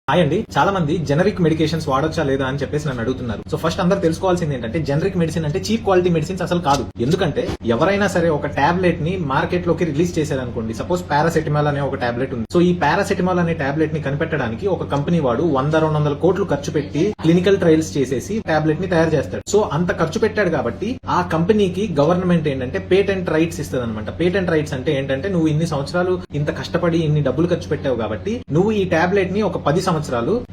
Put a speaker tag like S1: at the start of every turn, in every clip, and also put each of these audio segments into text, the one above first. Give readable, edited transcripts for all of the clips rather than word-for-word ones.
S1: Hi అండి, చాలా మంది జనరిక్ మెడికేషన్స్ వాడొచ్చా లేదా అని చెప్పేసి నన్ను అడుగుతున్నారు. సో ఫస్ట్ అందరూ తెలుసుకోవాల్సింది ఏంటంటే జనరిక్ మెడిసిన్ అంటే చీప్ క్వాలిటీ మెడిసిన్స్ అసలు కాదు. ఎందుకంటే ఎవరైనా సరే ఒక టాబ్లెట్ ని మార్కెట్ లోకి రిలీజ్ చేశారనుకోండి, సపోజ్ పారాసెటమాల్ అనే ఒక టాబ్లెట్ ఉంది. సో ఈ పారాసెటమాల్ అనే టాబ్లెట్ ని కనిపెట్టడానికి ఒక కంపెనీ వాడు 100-200 కోట్లు ఖర్చు పెట్టి క్లినికల్ ట్రయల్స్ చేసేసి టాబ్లెట్ ని తయారు చేస్తాడు. సో అంత ఖర్చు పెట్టాడు కాబట్టి ఆ కంపెనీకి గవర్నమెంట్ ఏంటంటే పేటెంట్ రైట్స్ ఇస్తుంది అనమాట. పేటెంట్ రైట్స్ అంటే ఏంటంటే నువ్వు ఇన్ని సంవత్సరాలు ఇంత కష్టపడి ఇన్ని డబ్బులు ఖర్చు పెట్టావు కాబట్టి నువ్వు ఈ టాబ్లెట్ ని ఒక 10 సంవత్సరాలు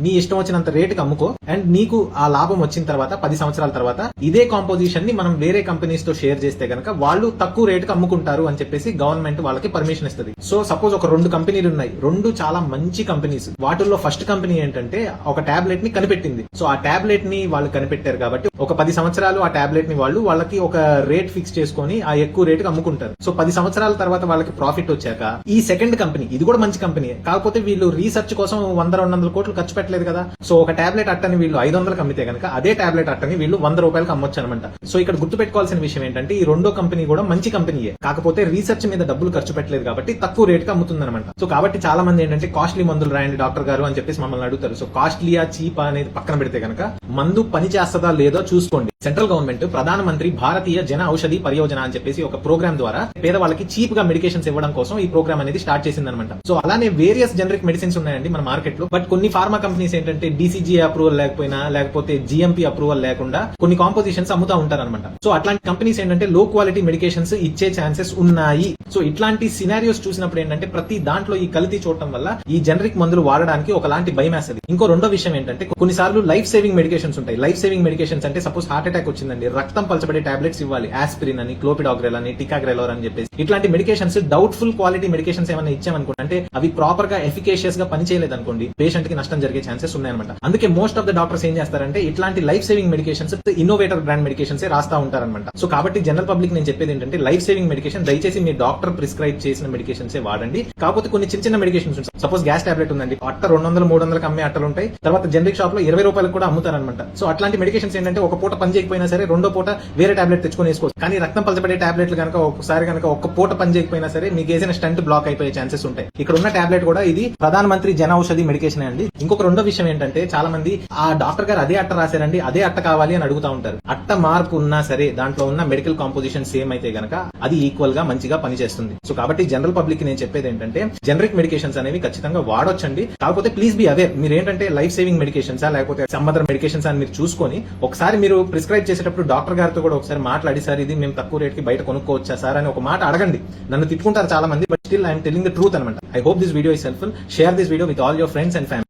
S1: నీ ఇష్టం వచ్చినంత రేటుకి అమ్ముకో, అండ్ నీకు ఆ లాభం వచ్చిన తర్వాత 10 సంవత్సరాల తర్వాత ఇదే కాంపోజిషన్ ని మనం వేరే కంపెనీస్ తో షేర్ చేస్తే గనక వాళ్ళు తక్కువ రేటుకి అమ్ముకుంటారు అని చెప్పేసి గవర్నమెంట్ వాళ్ళకి పర్మిషన్ ఇస్తుంది. సో సపోజ్ ఒక 2 కంపెనీలు ఉన్నాయి, 2 చాలా మంచి కంపెనీస్. వాటిల్లో ఫస్ట్ కంపెనీ ఏంటంటే ఒక టాబ్లెట్ ని కనిపెట్టింది. సో ఆ టాబ్లెట్ ని వాళ్ళు కనిపెట్టారు కాబట్టి ఒక 10 సంవత్సరాలు ఆ టాబ్లెట్ ని వాళ్ళకి ఒక రేట్ ఫిక్స్ చేసుకుని ఆ ఎక్కువ రేటుకి అమ్ముకుంటారు. సో 10 సంవత్సరాల తర్వాత వాళ్ళకి ప్రాఫిట్ వచ్చాక ఈ సెకండ్ కంపెనీ, ఇది కూడా మంచి కంపెనీ, కాకపోతే వీళ్ళు రీసెర్చ్ కోసం 100-200 కోట్లు ఖర్చు పెట్టలేదు కదా. సో ఒక టాబ్లెట్ అట్టని వీళ్ళు 500కి అమ్మితే గనక అదే టాబ్లెట్ అట్టని వీళ్ళు 100 రూపాయలకు అమ్మొచ్చు అనమాట. సో ఇక్కడ గుర్తుపెట్టుకోవాల్సిన విషయం ఏంటంటే ఈ రెండో కంపెనీ కూడా మంచి కంపెనీయే, కాకపోతే రీసెర్చ్ మీద డబ్బులు ఖర్చు పెట్టలేదు కాబట్టి తక్కువ రేటుకి అమ్ముతుంది అనమాట. సో కాబట్టి చాలా మంది ఏంటంటే కాస్ట్లీ మందులు రాయండి డాక్టర్ గారు అని చెప్పేసి మమ్మల్ని అడుగుతారు. సో కాస్ట్లీయా చీపా అనేది పక్కన పెడితే గనక మందు పని చేస్తుందా లేదో చూసుకోండి. సెంట్రల్ గవర్నమెంట్ ప్రధానమంత్రి భారతీయ జన ఔషధి పరియోజన అని చెప్పేసి ఒక ప్రోగ్రామ్ ద్వారా పేదవాళ్ళకి చీప్ గా మెడికేషన్స్ ఇవ్వడం కోసం ఈ ప్రోగ్రామ్ అనేది స్టార్ట్ చేసింది అనమాట. సో అలానే వేరియస్ జనరిక్ మెడిసిన్స్ ఉన్నాయండి మన మార్కెట్ లో. బట్ కొన్ని ఫార్మా కంపెనీస్ ఏంటంటే డీసీజీఏ అప్రూవల్ లేకపోయినా, లేకపోతే జీఎంపీ అప్రూవల్ లేకుండా కొన్ని కాంపోజిషన్స్ అమ్ముతా ఉంటారనమాట. సో అట్లాంటి కంపెనీస్ ఏంటంటే లో క్వాలిటీ మెడికేషన్స్ ఇచ్చే ఛాన్సెస్ ఉన్నాయి. సో ఇట్లాంటి సినారియోస్ చూసినప్పుడు ఏంటంటే ప్రతి దాంట్లో ఈ కల్తీ చూడటం వల్ల ఈ జనరిక్ మందులు వాడడానికి ఒకలాంటి భయం వేస్తుంది. ఇంకో రెండో విషయం ఏంటంటే కొన్నిసార్లు లైఫ్ సేవింగ్ మెడికేషన్స్ ఉంటాయి. లైఫ్ సేవింగ్ మెడికేషన్స్ అంటే సపోజ్ హార్ట్ అటాక్ వచ్చిందండి, రక్తం పలచబడే టాబ్లెట్స్ ఇవ్వాలి, ఆస్పిరిన్ అని, క్లోపిడాగ్రెల్ అని, టికాగ్రెలోర్ అని చెప్పేసి ఇట్లాంటి మెడికేషన్స్ డౌట్ఫుల్ క్వాలిటీ మెడికేషన్స్ ఏమైనా ఇచ్చామనుకోండి, అంటే అవి ప్రాపర్ గా ఎఫికేషియస్ గా పనిచేయలేదు అనుకోండి, పేషెంట్ కి నష్టం జరిగే ఛాన్సెస్ ఉన్నాయన్నమాట. అందుకే మోస్ట్ ఆఫ్ ద డాక్టర్స్ ఏం చేస్తారంటే ఇట్లాంటి life saving medications innovator brand medications రాస్తా ఉంటారన్నమాట. సో కాబట్టి జనరల్ పబ్లిక్ నేను చెప్పేది ఏంటంటే లైఫ్ సేవింగ్ మెడికేషన్ దయచేసి మీ డాక్టర్ ప్రిస్క్రైబ్ చేసిన మెడికేషన్స్ వాడండి. కాకపోతే కొన్ని చిన్న మెడికేషన్స్ ఉంటాయి. సపోజ్ గ్యాస్ టాబ్లెట్ ఉందండి, అట్ట 200-300 అమ్మే అట్టలు ఉంటాయి, తర్వాత జనరిక్ షాప్ లో 20 రూపాయలకు కూడా అమ్ముతారనమాట. సో అట్లాంటి మెడికేషన్స్ ఏంటంటే ఒక పూట పని చేయకపోయినా సరే రెండో పూట వేరే టాబ్లెట్ తెచ్చుకొని వేసుకోవచ్చు. కానీ రక్తం పలచబడే టాబ్లెట్లు కనుక ఒకసారి కనుక ఒక్క పూట పని చేయకపోయినా సరే మీకు వేసిన స్టంట్ బ్లాక్ అయిపోయే ఛాన్సెస్ ఉంటాయి. ఇక్కడ ఉన్న టాబ్లెట్ కూడా ఇది ప్రధానమంత్రి జన ఔషధి మెడికేషన్ అండి. ఇంకొక రెండో విషయం ఏంటంటే చాలా మంది ఆ డాక్టర్ గారు అదే అట్ట రాశారండి, అదే అట్ట కావాలి అని అడుగుతా ఉంటారు. అట్ట మార్పు ఉన్నా సరే దాంట్లో ఉన్న మెడికల్ కాంపోజిషన్ సేమ్ అయితే గనక అది ఈక్వల్ గా మంచిగా పనిచేస్తుంది. సో కాబట్టి జనరల్ పబ్లిక్ నేను చెప్పేది ఏంటంటే జనరిక్ మెడికేషన్స్ అనేవి ఖచ్చితంగా వాడొచ్చండి. కాకపోతే ప్లీజ్ బి అవేర్. మీరు ఏంటంటే లైఫ్ సేవింగ్ మెడికేషన్స్ లేకపోతే సమ్ అదర్ మెడికేషన్స్ అని మీరు చూసుకొని ఒకసారి మీరు ప్రిస్క్రైబ్ చేసేటప్పుడు డాక్టర్ గారితో కూడా ఒకసారి మాట్లాడి, సార్ ఇది మేము తక్కువ రేట్ కి బయట కొనుక్కోవచ్చా సార్ అని ఒక మాట అడగండి. నన్ను తిట్టుకుంటారు చాలా మంది, but still I'm telling the truth అనమాట. I hope this video is helpful. Share this video with all your friends and family.